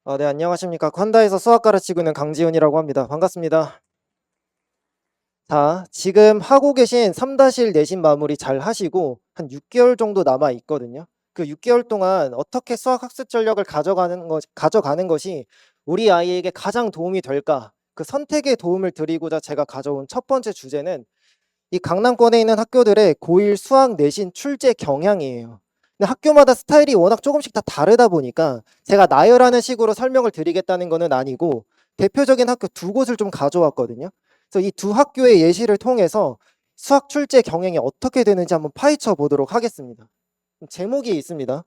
네, 안녕하십니까. 콴다에서 수학 가르치고 있는 강지훈이라고 합니다. 반갑습니다. 자, 지금 하고 계신 3-1 내신 마무리 잘 하시고 한 6개월 정도 남아 있거든요. 그 6개월 동안 어떻게 수학 학습 전력을 가져가는 것이 우리 아이에게 가장 도움이 될까? 그 선택에 도움을 드리고자 제가 가져온 첫 번째 주제는 이 강남권에 있는 학교들의 고1 수학 내신 출제 경향이에요. 근데 학교마다 스타일이 워낙 조금씩 다 다르다 보니까 제가 나열하는 식으로 설명을 드리겠다는 거는 아니고 대표적인 학교 두 곳을 좀 가져왔거든요. 그래서 이 두 학교의 예시를 통해서 수학 출제 경향이 어떻게 되는지 한번 파헤쳐 보도록 하겠습니다. 제목이 있습니다.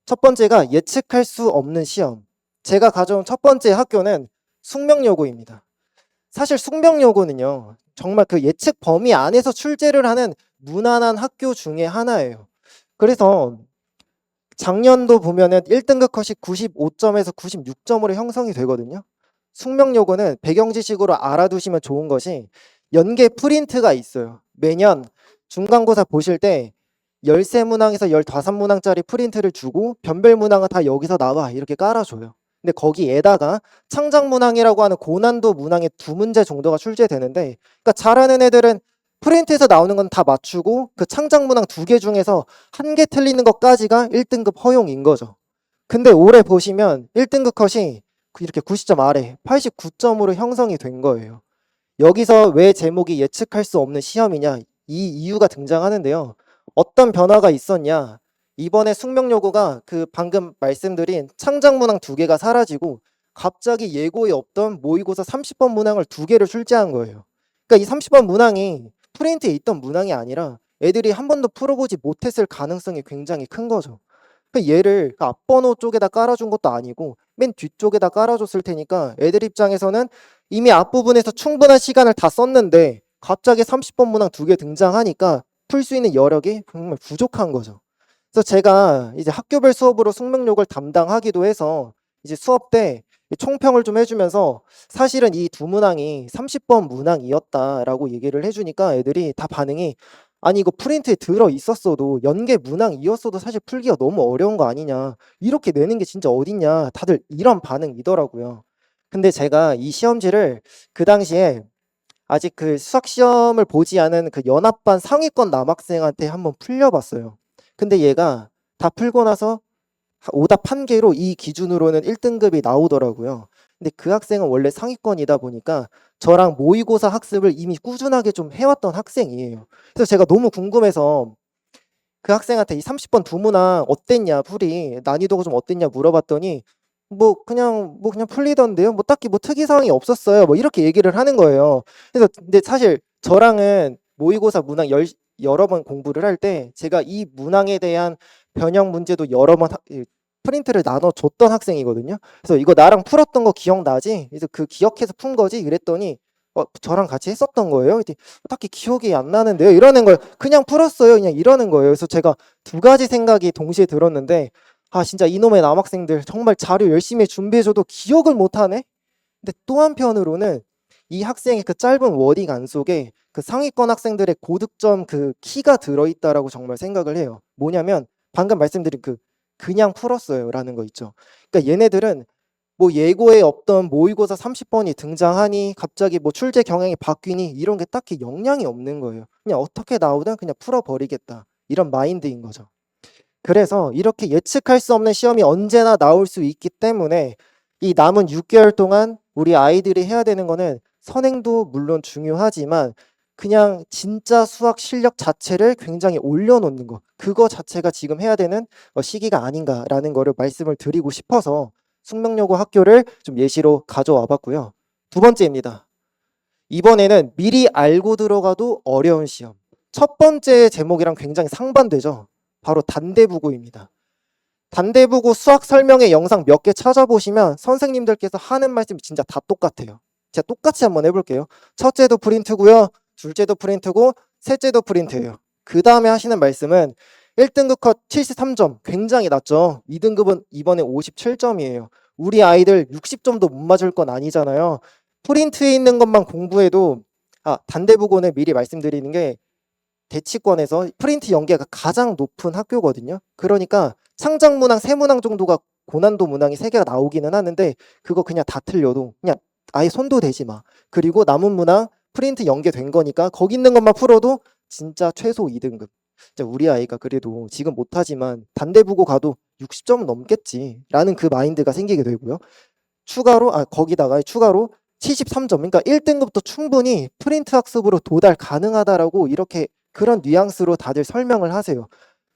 첫 번째가 예측할 수 없는 시험. 제가 가져온 첫 번째 학교는 숙명여고입니다. 사실 숙명여고는요, 정말 그 예측 범위 안에서 출제를 하는 무난한 학교 중에 하나예요. 그래서 작년도 보면은 1등급 컷이 95점에서 96점으로 형성이 되거든요. 숙명여고는 배경 지식으로 알아두시면 좋은 것이 연계 프린트가 있어요. 매년 중간고사 보실 때 13문항에서 15문항짜리 프린트를 주고 변별 문항은 다 여기서 나와 이렇게 깔아줘요. 근데 거기에다가 창작문항이라고 하는 고난도 문항의 2문제 정도가 출제되는데, 그러니까 잘하는 애들은 프린트에서 나오는 건 다 맞추고 그 창작문항 2개 중에서 1개 틀리는 것까지가 1등급 허용인 거죠. 근데 올해 보시면 1등급 컷이 이렇게 90점 아래 89점으로 형성이 된 거예요. 여기서 왜 제목이 예측할 수 없는 시험이냐, 이 이유가 등장하는데요. 어떤 변화가 있었냐? 이번에 숙명여고가 그 방금 말씀드린 창작문항 2개가 사라지고 갑자기 예고에 없던 모의고사 30번 문항을 2개를 출제한 거예요. 그러니까 이 30번 문항이 프린트에 있던 문항이 아니라 애들이 한 번도 풀어보지 못했을 가능성이 굉장히 큰 거죠. 얘를 앞번호 쪽에다 깔아준 것도 아니고 맨 뒤쪽에다 깔아줬을 테니까 애들 입장에서는 이미 앞부분에서 충분한 시간을 다 썼는데 갑자기 30번 문항 2개 등장하니까 풀 수 있는 여력이 정말 부족한 거죠. 그래서 제가 이제 학교별 수업으로 숙명력을 담당하기도 해서 이제 수업 때 총평을 좀 해주면서 사실은 이 두 문항이 30번 문항이었다라고 얘기를 해주니까 애들이 다 반응이, 아니 이거 프린트에 들어 있었어도 연계 문항이었어도 사실 풀기가 너무 어려운 거 아니냐, 이렇게 내는 게 진짜 어딨냐, 다들 이런 반응이더라고요. 근데 제가 이 시험지를 그 당시에 아직 그 수학 시험을 보지 않은 그 연합반 상위권 남학생한테 한번 풀려봤어요. 근데 얘가 다 풀고 나서 오답 1개로 이 기준으로는 1등급이 나오더라고요. 근데 그 학생은 원래 상위권이다 보니까 저랑 모의고사 학습을 이미 꾸준하게 좀 해왔던 학생이에요. 그래서 제가 너무 궁금해서 그 학생한테 이 30번 두 문항 어땠냐, 풀이 난이도가 좀 어땠냐 물어봤더니 뭐 그냥 풀리던데요. 뭐 딱히 뭐 특이 사항이 없었어요. 뭐 이렇게 얘기를 하는 거예요. 그래서 근데 사실 저랑은 모의고사 문항 여러 번 공부를 할 때 제가 이 문항에 대한 변형 문제도 여러 번 프린트를 나눠 줬던 학생이거든요. 그래서 이거 나랑 풀었던 거 기억나지? 그래서 그 기억해서 푼 거지? 그랬더니 저랑 같이 했었던 거예요. 딱히 기억이 안 나는데요. 이러는 거예요. 그냥 풀었어요. 그냥 이러는 거예요. 그래서 제가 두 가지 생각이 동시에 들었는데, 진짜 이놈의 남학생들 정말 자료 열심히 준비해줘도 기억을 못하네? 근데 또 한편으로는 이 학생의 그 짧은 워딩 안 속에 그 상위권 학생들의 고득점 그 키가 들어있다라고 정말 생각을 해요. 뭐냐면 방금 말씀드린 그냥 풀었어요 라는 거 있죠. 그러니까 얘네들은 뭐 예고에 없던 모의고사 30번이 등장하니 갑자기 뭐 출제 경향이 바뀌니 이런 게 딱히 영향이 없는 거예요. 그냥 어떻게 나오든 그냥 풀어버리겠다, 이런 마인드인 거죠. 그래서 이렇게 예측할 수 없는 시험이 언제나 나올 수 있기 때문에 이 남은 6개월 동안 우리 아이들이 해야 되는 거는 선행도 물론 중요하지만 그냥 진짜 수학 실력 자체를 굉장히 올려놓는 거, 그거 자체가 지금 해야 되는 시기가 아닌가라는 거를 말씀을 드리고 싶어서 숙명여고 학교를 좀 예시로 가져와 봤고요. 두 번째입니다. 이번에는 미리 알고 들어가도 어려운 시험. 첫 번째 제목이랑 굉장히 상반되죠. 바로 단대부고입니다. 단대부고 수학 설명의 영상 몇 개 찾아보시면 선생님들께서 하는 말씀이 진짜 다 똑같아요. 제가 똑같이 한번 해볼게요. 첫째도 프린트고요. 둘째도 프린트고 셋째도 프린트예요. 그 다음에 하시는 말씀은 1등급 컷 73점 굉장히 낮죠. 2등급은 이번에 57점이에요. 우리 아이들 60점도 못 맞을 건 아니잖아요. 프린트에 있는 것만 공부해도 단대부고는 미리 말씀드리는 게 대치권에서 프린트 연계가 가장 높은 학교거든요. 그러니까 창작문항 3문항 정도가 고난도 문항이 3개가 나오기는 하는데 그거 그냥 다 틀려도 그냥 아예 손도 대지 마. 그리고 남은 문항 프린트 연계된 거니까 거기 있는 것만 풀어도 진짜 최소 2등급. 진짜 우리 아이가 그래도 지금 못하지만 단대부고 가도 60점 넘겠지라는 그 마인드가 생기게 되고요. 거기다가 추가로 73점, 그러니까 1등급도 충분히 프린트 학습으로 도달 가능하다라고 이렇게 그런 뉘앙스로 다들 설명을 하세요.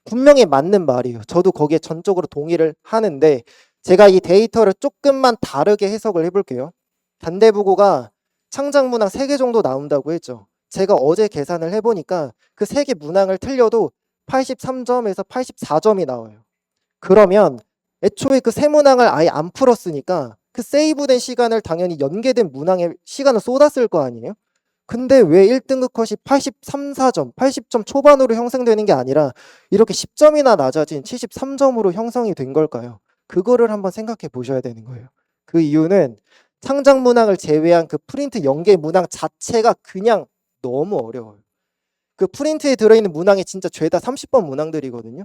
분명히 맞는 말이에요. 저도 거기에 전적으로 동의를 하는데 제가 이 데이터를 조금만 다르게 해석을 해볼게요. 단대부고가 창작문항 3개 정도 나온다고 했죠. 제가 어제 계산을 해보니까 그 3개 문항을 틀려도 83점에서 84점이 나와요. 그러면 애초에 그 세 문항을 아예 안 풀었으니까 그 세이브된 시간을 당연히 연계된 문항에 시간을 쏟았을 거 아니에요? 근데 왜 1등급 컷이 83, 4점, 80점 초반으로 형성되는 게 아니라 이렇게 10점이나 낮아진 73점으로 형성이 된 걸까요? 그거를 한번 생각해 보셔야 되는 거예요. 그 이유는 창작 문항을 제외한 그 프린트 연계 문항 자체가 그냥 너무 어려워요. 그 프린트에 들어있는 문항이 진짜 죄다 30번 문항들이거든요.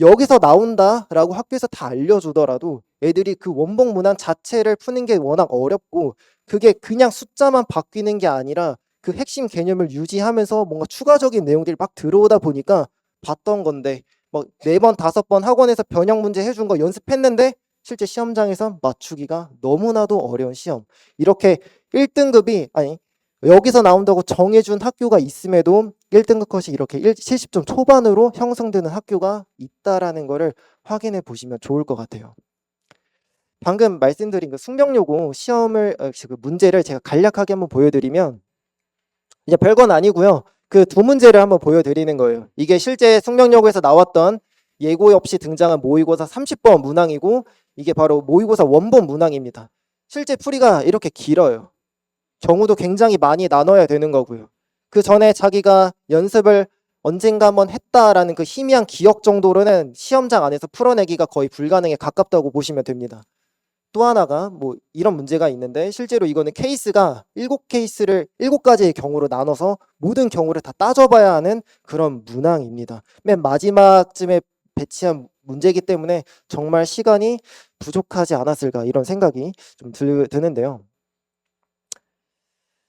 여기서 나온다라고 학교에서 다 알려주더라도 애들이 그 원본 문항 자체를 푸는 게 워낙 어렵고 그게 그냥 숫자만 바뀌는 게 아니라 그 핵심 개념을 유지하면서 뭔가 추가적인 내용들이 막 들어오다 보니까 봤던 건데 뭐 4번, 5번 학원에서 변형 문제 해준 거 연습했는데 실제 시험장에서 맞추기가 너무나도 어려운 시험. 이렇게 1등급이 여기서 나온다고 정해준 학교가 있음에도 1등급 컷이 이렇게 70점 초반으로 형성되는 학교가 있다라는 거를 확인해 보시면 좋을 것 같아요. 방금 말씀드린 그 숙명여고 시험을 그 문제를 제가 간략하게 한번 보여드리면 이제 별건 아니고요. 그 2문제를 한번 보여드리는 거예요. 이게 실제 숙명여고에서 나왔던 예고 없이 등장한 모의고사 30번 문항이고 이게 바로 모의고사 원본 문항입니다. 실제 풀이가 이렇게 길어요. 경우도 굉장히 많이 나눠야 되는 거고요. 그 전에 자기가 연습을 언젠가 한번 했다라는 그 희미한 기억 정도로는 시험장 안에서 풀어내기가 거의 불가능에 가깝다고 보시면 됩니다. 또 하나가 뭐 이런 문제가 있는데 실제로 이거는 케이스가 7가지의 경우로 나눠서 모든 경우를 다 따져봐야 하는 그런 문항입니다. 맨 마지막쯤에 배치한 문제이기 때문에 정말 시간이 부족하지 않았을까 이런 생각이 좀 드는데요.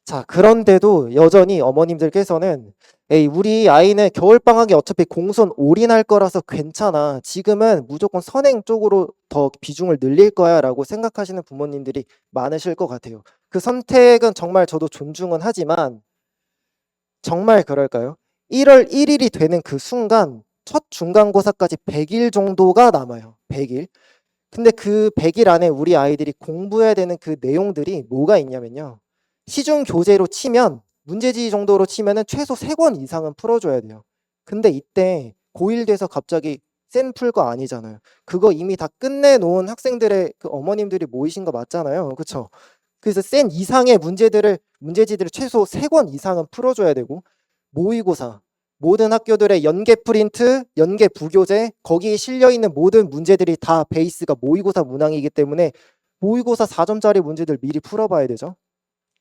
자, 그런데도 여전히 어머님들께서는 에이, 우리 아이는 겨울방학에 어차피 공선 올인할 거라서 괜찮아. 지금은 무조건 선행 쪽으로 더 비중을 늘릴 거야 라고 생각하시는 부모님들이 많으실 것 같아요. 그 선택은 정말 저도 존중은 하지만 정말 그럴까요? 1월 1일이 되는 그 순간 첫 중간고사까지 100일 정도가 남아요. 100일. 근데 그 100일 안에 우리 아이들이 공부해야 되는 그 내용들이 뭐가 있냐면요. 시중 교재로 치면 문제지 정도로 치면은 최소 3권 이상은 풀어줘야 돼요. 근데 이때 고1 돼서 갑자기 센 풀 거 아니잖아요. 그거 이미 다 끝내놓은 학생들의 그 어머님들이 모이신 거 맞잖아요. 그렇죠? 그래서 센 이상의 문제지들을 최소 3권 이상은 풀어줘야 되고 모의고사 모든 학교들의 연계 프린트, 연계 부교재 거기에 실려있는 모든 문제들이 다 베이스가 모의고사 문항이기 때문에 모의고사 4점짜리 문제들 미리 풀어봐야 되죠.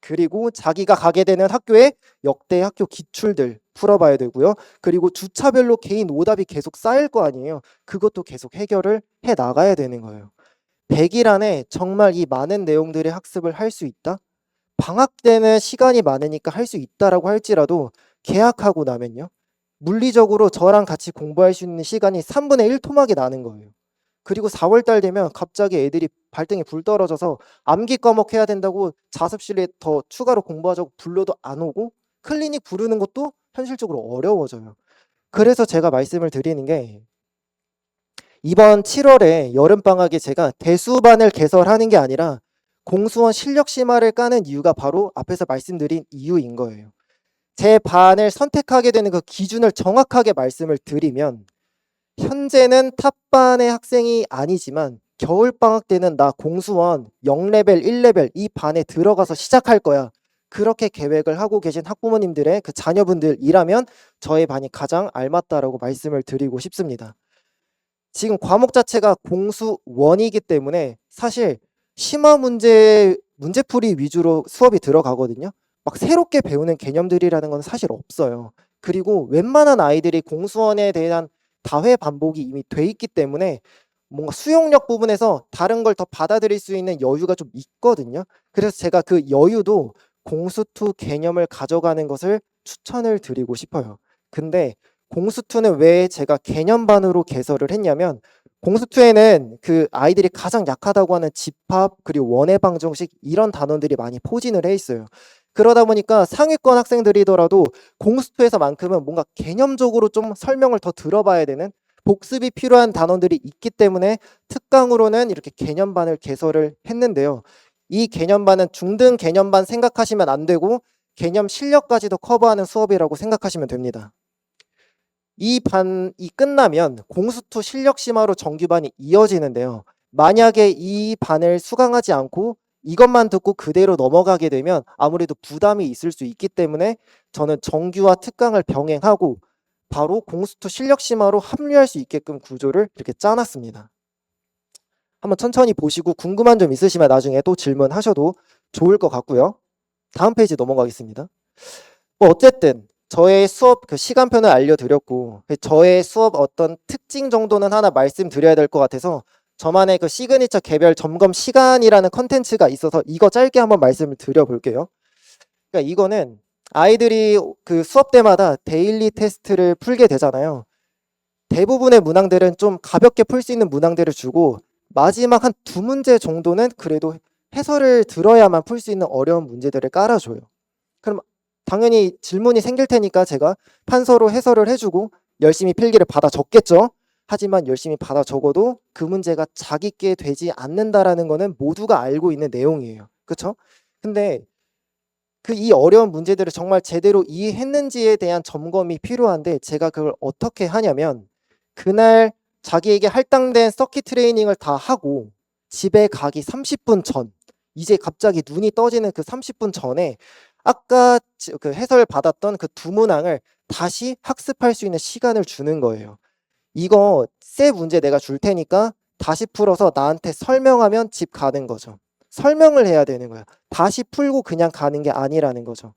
그리고 자기가 가게 되는 학교의 역대 학교 기출들 풀어봐야 되고요. 그리고 주차별로 개인 오답이 계속 쌓일 거 아니에요. 그것도 계속 해결을 해 나가야 되는 거예요. 100일 안에 정말 이 많은 내용들의 학습을 할 수 있다? 방학 때는 시간이 많으니까 할 수 있다라고 할지라도 개학하고 나면요. 물리적으로 저랑 같이 공부할 수 있는 시간이 3분의 1 토막이 나는 거예요. 그리고 4월 달 되면 갑자기 애들이 발등에 불 떨어져서 암기 과목 해야 된다고 자습실에 더 추가로 공부하자고 불러도 안 오고 클리닉 부르는 것도 현실적으로 어려워져요. 그래서 제가 말씀을 드리는 게 이번 7월에 여름방학에 제가 대수반을 개설하는 게 아니라 공수원 실력 심화를 까는 이유가 바로 앞에서 말씀드린 이유인 거예요. 제 반을 선택하게 되는 그 기준을 정확하게 말씀을 드리면 현재는 탑반의 학생이 아니지만 겨울방학 때는 나 공수원 0레벨, 1레벨 이 반에 들어가서 시작할 거야. 그렇게 계획을 하고 계신 학부모님들의 그 자녀분들이라면 저의 반이 가장 알맞다라고 말씀을 드리고 싶습니다. 지금 과목 자체가 공수원이기 때문에 사실 심화 문제풀이 위주로 수업이 들어가거든요. 막 새롭게 배우는 개념들이라는 건 사실 없어요. 그리고 웬만한 아이들이 공수원에 대한 다회 반복이 이미 돼 있기 때문에 뭔가 수용력 부분에서 다른 걸 더 받아들일 수 있는 여유가 좀 있거든요. 그래서 제가 그 여유도 공수투 개념을 가져가는 것을 추천을 드리고 싶어요. 근데 공수투는 왜 제가 개념반으로 개설을 했냐면 공수투에는 그 아이들이 가장 약하다고 하는 집합 그리고 원의 방정식 이런 단원들이 많이 포진을 해 있어요. 그러다 보니까 상위권 학생들이더라도 공수투에서만큼은 뭔가 개념적으로 좀 설명을 더 들어봐야 되는 복습이 필요한 단원들이 있기 때문에 특강으로는 이렇게 개념반을 개설을 했는데요. 이 개념반은 중등 개념반 생각하시면 안 되고 개념 실력까지도 커버하는 수업이라고 생각하시면 됩니다. 이 반이 끝나면 공수투 실력 심화로 정규반이 이어지는데요. 만약에 이 반을 수강하지 않고 이것만 듣고 그대로 넘어가게 되면 아무래도 부담이 있을 수 있기 때문에 저는 정규와 특강을 병행하고 바로 공수투 실력 심화로 합류할 수 있게끔 구조를 이렇게 짜놨습니다. 한번 천천히 보시고 궁금한 점 있으시면 나중에 또 질문하셔도 좋을 것 같고요. 다음 페이지 넘어가겠습니다. 어쨌든 저의 수업 그 시간표는 알려드렸고 저의 수업 어떤 특징 정도는 하나 말씀드려야 될 것 같아서 저만의 그 시그니처 개별 점검 시간이라는 컨텐츠가 있어서 이거 짧게 한번 말씀을 드려볼게요. 그러니까 이거는 아이들이 그 수업 때마다 데일리 테스트를 풀게 되잖아요. 대부분의 문항들은 좀 가볍게 풀 수 있는 문항들을 주고 마지막 한 2문제 정도는 그래도 해설을 들어야만 풀 수 있는 어려운 문제들을 깔아줘요. 그럼 당연히 질문이 생길 테니까 제가 판서로 해설을 해주고 열심히 필기를 받아 적겠죠. 하지만 열심히 받아 적어도 그 문제가 자기께 되지 않는다라는 거는 모두가 알고 있는 내용이에요. 그렇죠? 근데 그 이 어려운 문제들을 정말 제대로 이해했는지에 대한 점검이 필요한데 제가 그걸 어떻게 하냐면 그날 자기에게 할당된 서킷 트레이닝을 다 하고 집에 가기 30분 전 이제 갑자기 눈이 떠지는 그 30분 전에 아까 그 해설 받았던 그 2문항을 다시 학습할 수 있는 시간을 주는 거예요. 이거 새 문제 내가 줄 테니까 다시 풀어서 나한테 설명하면 집 가는 거죠. 설명을 해야 되는 거야. 다시 풀고 그냥 가는 게 아니라는 거죠.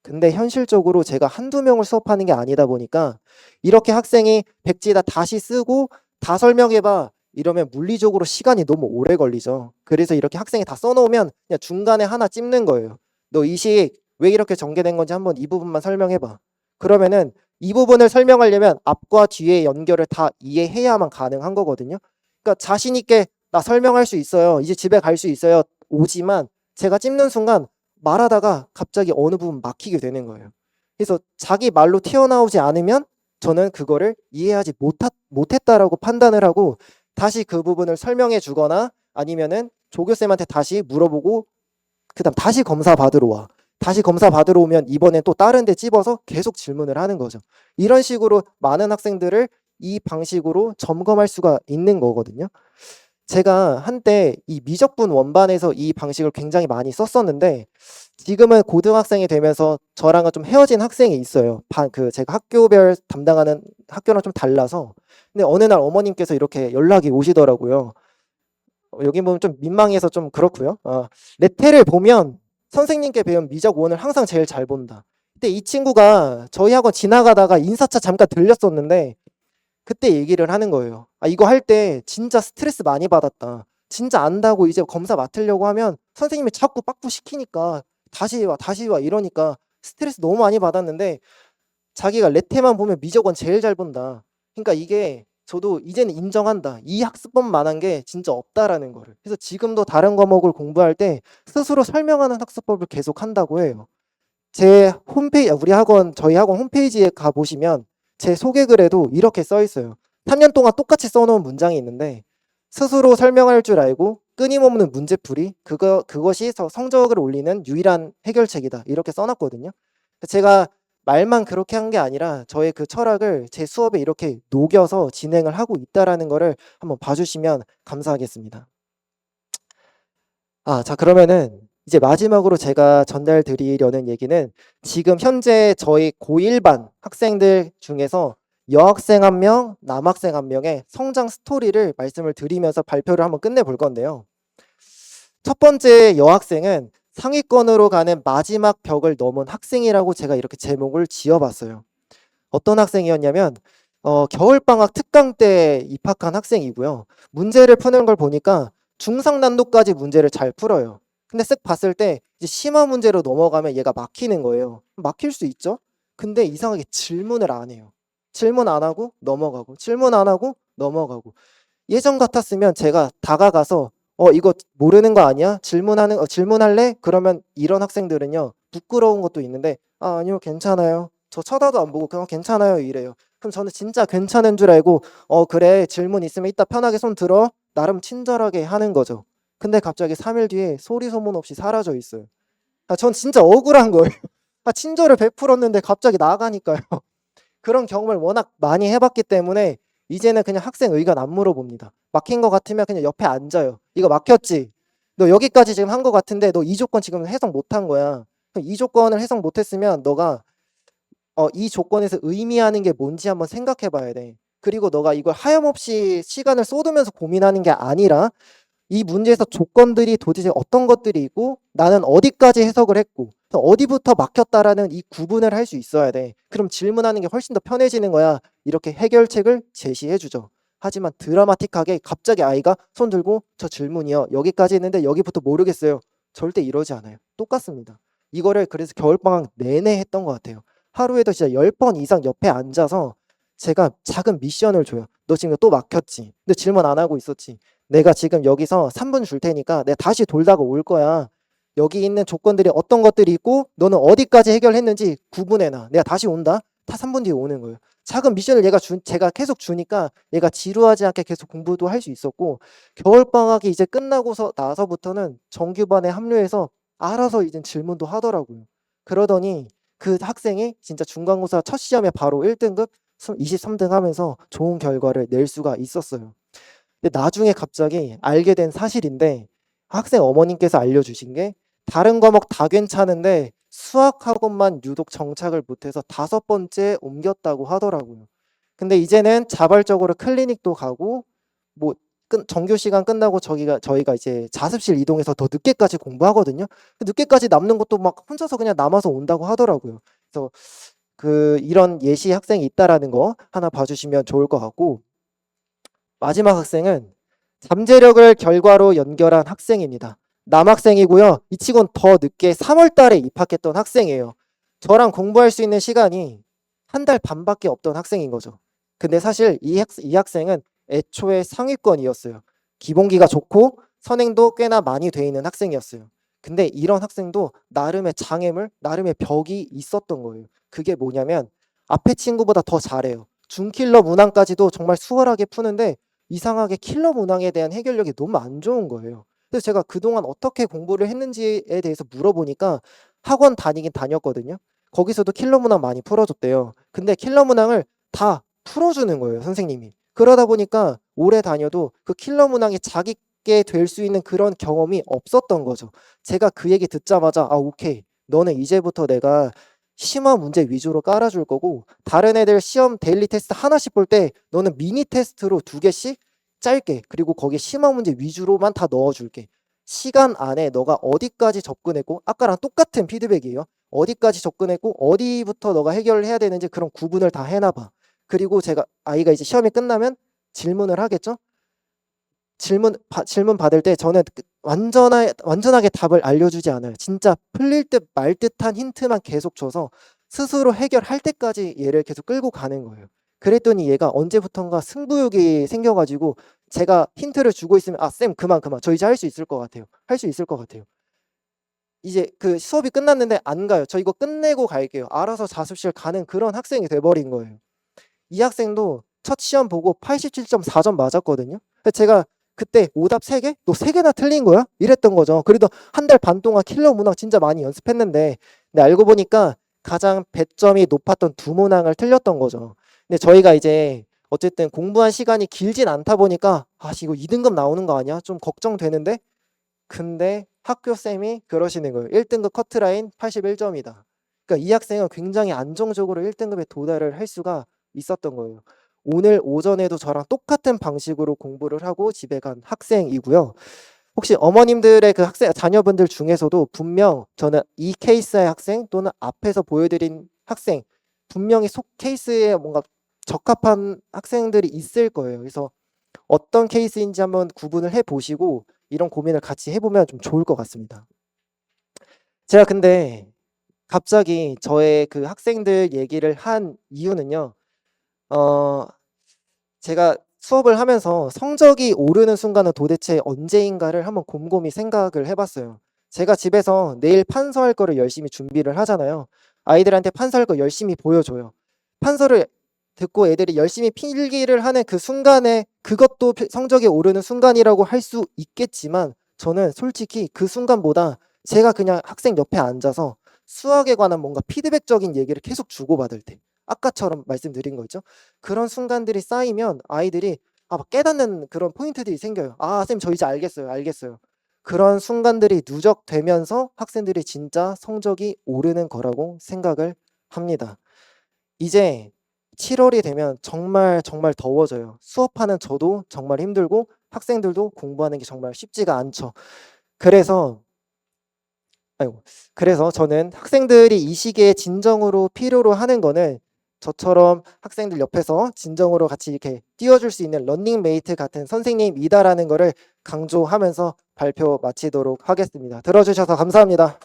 근데 현실적으로 제가 한두 명을 수업하는 게 아니다 보니까 이렇게 학생이 백지에다 다시 쓰고 다 설명해봐 이러면 물리적으로 시간이 너무 오래 걸리죠. 그래서 이렇게 학생이 다 써놓으면 그냥 중간에 하나 찝는 거예요. 너 이 식 왜 이렇게 전개된 건지 한번 이 부분만 설명해봐. 그러면은 이 부분을 설명하려면 앞과 뒤의 연결을 다 이해해야만 가능한 거거든요. 그러니까 자신 있게 나 설명할 수 있어요. 이제 집에 갈 수 있어요. 오지만 제가 찝는 순간 말하다가 갑자기 어느 부분 막히게 되는 거예요. 그래서 자기 말로 튀어나오지 않으면 저는 그거를 이해하지 못했다라고 판단을 하고 다시 그 부분을 설명해 주거나 아니면은 조교쌤한테 다시 물어보고 그다음 다시 검사 받으러 와. 다시 검사 받으러 오면 이번엔 또 다른 데 찝어서 계속 질문을 하는 거죠. 이런 식으로 많은 학생들을 이 방식으로 점검할 수가 있는 거거든요. 제가 한때 이 미적분 원반에서 이 방식을 굉장히 많이 썼었는데 지금은 고등학생이 되면서 저랑은 좀 헤어진 학생이 있어요. 제가 학교별 담당하는 학교랑 좀 달라서. 근데 어느 날 어머님께서 이렇게 연락이 오시더라고요. 여기 보면 좀 민망해서 좀 그렇고요. 레테를 보면 선생님께 배운 미적 원을 항상 제일 잘 본다. 근데 이 친구가 저희 학원 지나가다가 인사차 잠깐 들렸었는데 그때 얘기를 하는 거예요. 이거 할 때 진짜 스트레스 많이 받았다. 진짜 안다고 이제 검사 맡으려고 하면 선생님이 자꾸 빠꾸 시키니까 다시 와 이러니까 스트레스 너무 많이 받았는데 자기가 레테만 보면 미적원 제일 잘 본다. 그러니까 이게 저도 이제는 인정한다. 이 학습법만한 게 진짜 없다라는 거를. 그래서 지금도 다른 과목을 공부할 때 스스로 설명하는 학습법을 계속 한다고 해요. 제 홈페이지, 저희 학원 홈페이지에 가보시면 제 소개글에도 이렇게 써 있어요. 3년 동안 똑같이 써놓은 문장이 있는데 스스로 설명할 줄 알고 끊임없는 문제풀이 그것이 성적을 올리는 유일한 해결책이다. 이렇게 써놨거든요. 제가 말만 그렇게 한 게 아니라 저의 그 철학을 제 수업에 이렇게 녹여서 진행을 하고 있다라는 거를 한번 봐주시면 감사하겠습니다. 자, 그러면은 이제 마지막으로 제가 전달드리려는 얘기는 지금 현재 저희 고1반 학생들 중에서 여학생 1명, 남학생 1명의 성장 스토리를 말씀을 드리면서 발표를 한번 끝내볼 건데요. 첫 번째 여학생은 상위권으로 가는 마지막 벽을 넘은 학생이라고 제가 이렇게 제목을 지어봤어요. 어떤 학생이었냐면 겨울방학 특강 때 입학한 학생이고요. 문제를 푸는 걸 보니까 중상 난도까지 문제를 잘 풀어요. 근데 쓱 봤을 때 이제 심화 문제로 넘어가면 얘가 막히는 거예요. 막힐 수 있죠. 근데 이상하게 질문을 안 해요. 질문 안 하고 넘어가고 질문 안 하고 넘어가고. 예전 같았으면 제가 다가가서 이거 모르는 거 아니야? 질문할래? 그러면 이런 학생들은요. 부끄러운 것도 있는데 아니요 괜찮아요. 저 쳐다도 안 보고 그냥 괜찮아요 이래요. 그럼 저는 진짜 괜찮은 줄 알고 그래 질문 있으면 이따 편하게 손 들어 나름 친절하게 하는 거죠. 근데 갑자기 3일 뒤에 소리 소문 없이 사라져 있어요. 전 진짜 억울한 거예요. 친절을 베풀었는데 갑자기 나가니까요. 그런 경험을 워낙 많이 해봤기 때문에 이제는 그냥 학생 의견 안 물어봅니다. 막힌 거 같으면 그냥 옆에 앉아요. 이거 막혔지? 너 여기까지 지금 한 거 같은데 너 이 조건 지금 해석 못 한 거야. 그럼 이 조건을 해석 못 했으면 너가 이 조건에서 의미하는 게 뭔지 한번 생각해 봐야 돼. 그리고 너가 이걸 하염없이 시간을 쏟으면서 고민하는 게 아니라 이 문제에서 조건들이 도대체 어떤 것들이 있고 나는 어디까지 해석을 했고 어디부터 막혔다라는 이 구분을 할 수 있어야 돼. 그럼 질문하는 게 훨씬 더 편해지는 거야. 이렇게 해결책을 제시해 주죠. 하지만 드라마틱하게 갑자기 아이가 손 들고 저 질문이요. 여기까지 했는데 여기부터 모르겠어요. 절대 이러지 않아요. 똑같습니다. 이거를 그래서 겨울방학 내내 했던 것 같아요. 하루에도 진짜 10번 이상 옆에 앉아서 제가 작은 미션을 줘요. 너 지금 또 막혔지. 근데 질문 안 하고 있었지. 내가 지금 여기서 3분 줄 테니까 내가 다시 돌다가 올 거야. 여기 있는 조건들이 어떤 것들이 있고 너는 어디까지 해결했는지 구분해놔. 내가 다시 온다. 다 3분 뒤에 오는 거예요. 작은 미션을 제가 계속 주니까 얘가 지루하지 않게 계속 공부도 할 수 있었고 겨울방학이 이제 끝나고서 나서부터는 정규반에 합류해서 알아서 이제 질문도 하더라고요. 그러더니 그 학생이 진짜 중간고사 첫 시험에 바로 1등급 23등 하면서 좋은 결과를 낼 수가 있었어요. 근데 나중에 갑자기 알게 된 사실인데 학생 어머님께서 알려주신 게 다른 과목 다 괜찮은데 수학학원만 유독 정착을 못해서 5번째 옮겼다고 하더라고요. 근데 이제는 자발적으로 클리닉도 가고 뭐 정규 시간 끝나고 저희가 이제 자습실 이동해서 더 늦게까지 공부하거든요. 늦게까지 남는 것도 막 혼자서 그냥 남아서 온다고 하더라고요. 그래서 이런 예시 학생이 있다라는 거 하나 봐주시면 좋을 것 같고 마지막 학생은 잠재력을 결과로 연결한 학생입니다. 남학생이고요. 이 치곤 더 늦게 3월 달에 입학했던 학생이에요. 저랑 공부할 수 있는 시간이 한 달 반밖에 없던 학생인 거죠. 근데 사실 이 학생은 애초에 상위권이었어요. 기본기가 좋고 선행도 꽤나 많이 돼 있는 학생이었어요. 근데 이런 학생도 나름의 장애물, 나름의 벽이 있었던 거예요. 그게 뭐냐면 앞에 친구보다 더 잘해요. 준킬러 문항까지도 정말 수월하게 푸는데 이상하게 킬러 문항에 대한 해결력이 너무 안 좋은 거예요. 그래서 제가 그동안 어떻게 공부를 했는지에 대해서 물어보니까 학원 다니긴 다녔거든요. 거기서도 킬러 문항 많이 풀어줬대요. 근데 킬러 문항을 다 풀어주는 거예요, 선생님이. 그러다 보니까 오래 다녀도 그 킬러 문항이 자기게 될 수 있는 그런 경험이 없었던 거죠. 제가 그 얘기 듣자마자 오케이. 너는 이제부터 내가 심화 문제 위주로 깔아줄 거고 다른 애들 시험 데일리 테스트 하나씩 볼 때 너는 미니 테스트로 2개씩 짧게 그리고 거기에 심화 문제 위주로만 다 넣어줄게. 시간 안에 너가 어디까지 접근했고 아까랑 똑같은 피드백이에요. 어디까지 접근했고 어디부터 너가 해결을 해야 되는지 그런 구분을 다 해놔봐. 그리고 아이가 이제 시험이 끝나면 질문을 하겠죠. 질문 받을 때 저는 완전하게 답을 알려주지 않아요. 진짜 풀릴 듯 말 듯한 힌트만 계속 줘서 스스로 해결할 때까지 얘를 계속 끌고 가는 거예요. 그랬더니 얘가 언제부턴가 승부욕이 생겨가지고 제가 힌트를 주고 있으면 쌤 그만 저 이제 할 수 있을 것 같아요. 할 수 있을 것 같아요. 이제 그 수업이 끝났는데 안 가요. 저 이거 끝내고 갈게요. 알아서 자습실 가는 그런 학생이 돼버린 거예요. 이 학생도 첫 시험 보고 87.4점 맞았거든요. 제가 그때 오답 3개? 너 3개나 틀린 거야? 이랬던 거죠. 그래도 한 달 반 동안 킬러 문항 진짜 많이 연습했는데 근데 알고 보니까 가장 배점이 높았던 2문항을 틀렸던 거죠. 근데 저희가 이제 어쨌든 공부한 시간이 길진 않다 보니까 이거 2등급 나오는 거 아니야? 좀 걱정되는데 근데 학교 쌤이 그러시는 거예요. 1등급 커트라인 81점이다. 그러니까 이 학생은 굉장히 안정적으로 1등급에 도달을 할 수가 있었던 거예요. 오늘 오전에도 저랑 똑같은 방식으로 공부를 하고 집에 간 학생이고요. 혹시 어머님들의 그 자녀분들 중에서도 분명 저는 이 케이스의 학생 또는 앞에서 보여드린 학생 분명히 케이스에 뭔가 적합한 학생들이 있을 거예요. 그래서 어떤 케이스인지 한번 구분을 해 보시고 이런 고민을 같이 해보면 좀 좋을 것 같습니다. 제가 근데 갑자기 저의 그 학생들 얘기를 한 이유는요. 어, 제가 수업을 하면서 성적이 오르는 순간은 도대체 언제인가를 한번 곰곰이 생각을 해봤어요. 제가 집에서 내일 판서할 거를 열심히 준비를 하잖아요. 아이들한테 판서할 거 열심히 보여줘요. 판서를 듣고 애들이 열심히 필기를 하는 그 순간에 그것도 성적이 오르는 순간이라고 할 수 있겠지만 저는 솔직히 그 순간보다 제가 그냥 학생 옆에 앉아서 수학에 관한 뭔가 피드백적인 얘기를 계속 주고받을 때 아까처럼 말씀드린 거 있죠? 그런 순간들이 쌓이면 아이들이 막 깨닫는 그런 포인트들이 생겨요. 아, 쌤, 저 이제 알겠어요. 알겠어요. 그런 순간들이 누적되면서 학생들이 진짜 성적이 오르는 거라고 생각을 합니다. 이제 7월이 되면 정말 정말 더워져요. 수업하는 저도 정말 힘들고 학생들도 공부하는 게 정말 쉽지가 않죠. 그래서 그래서 저는 학생들이 이 시기에 진정으로 필요로 하는 거는 저처럼 학생들 옆에서 진정으로 같이 이렇게 띄워줄 수 있는 런닝메이트 같은 선생님이다라는 거를 강조하면서 발표 마치도록 하겠습니다. 들어주셔서 감사합니다.